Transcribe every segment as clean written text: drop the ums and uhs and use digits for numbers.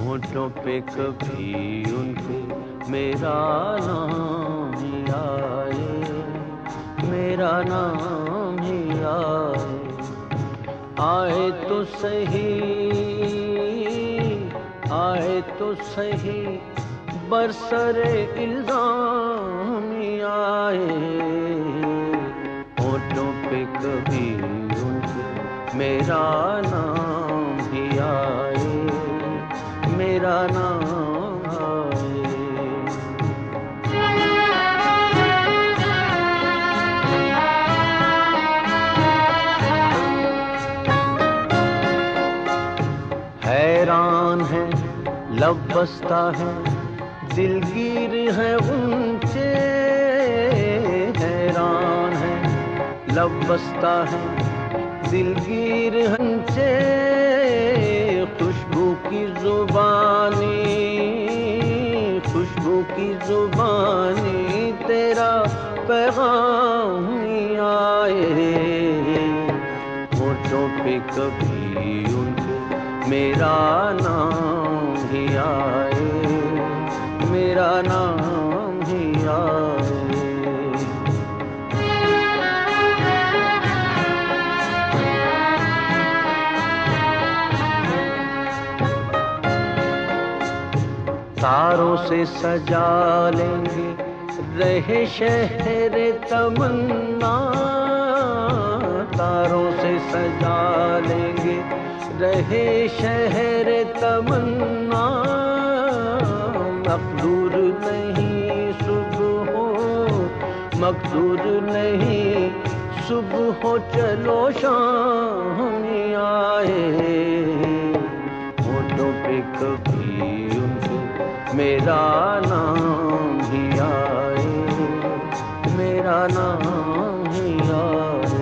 होठों पे कभी उनके मेरा नाम ही आए, मेरा नाम ही आए। आए तो सही, आए तो सही, बरसरे इल्जाम ही आए। होठों पे कभी उनके मेरा नाम ही आए, मेरा नाम आए। हैरान है लब बसता है, दिलगीर है उनसे। हैरान है लब बसता है, दिलगीर उनसे। खुशबू की जुबानी, खुशबू की जुबानी, तेरा पैगाम ही आए। होठों पे कभी उनके मेरा नाम ही आए, मेरा नाम ही आए। तारों से सजा लेंगे रहे शहर तमन्ना, तारों से सजा लेंगे रहे शहर तमन्ना। मकदूर नहीं सुबह हो, मकदूर नहीं सुबह हो, चलो शाम आए। होठों पे कभी उनके मेरा नाम ही आए, मेरा नाम ही आए।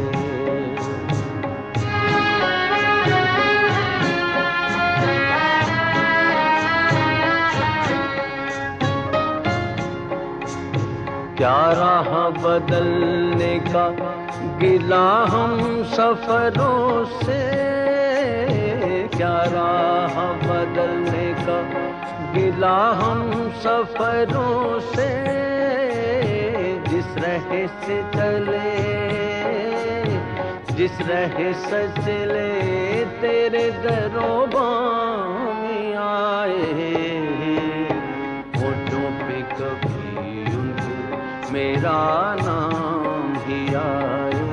क्या राह बदलने का गिला हम सफरों से, क्या राह बदलने का गिला हम सफरों से। जिस राह से चले, जिस राह से चले, तेरे दरों बाम आए। होठों पे कभी उनके मेरा नाम ही आए,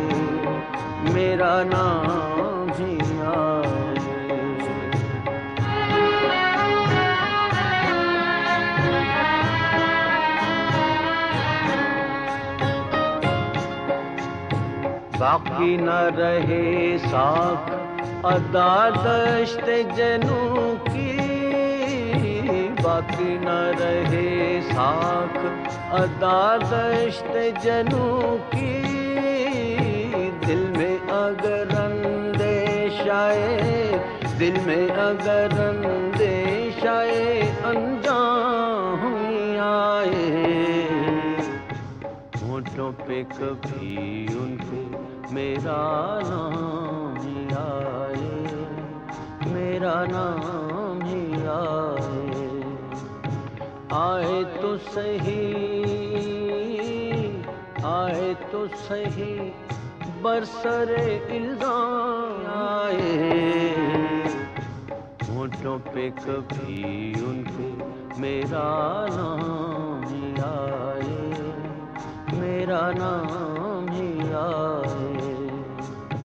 मेरा नाम ही आए। बाकी न रहे साख अदा दश्त जनू की, बाकी न रहे साख अदा दश्त जनू की। दिल में अगर अंदेशाए, दिल में अगर अंदेशाए, अंजाम आए। होठों पे कभी उनके मेरा नाम ही आए, मेरा नाम ही आए। आए तो सही, आए तो सही, बरसरे इल्जाम आए। होठों पे कभी उनके मेरा नाम ही आए, मेरा नाम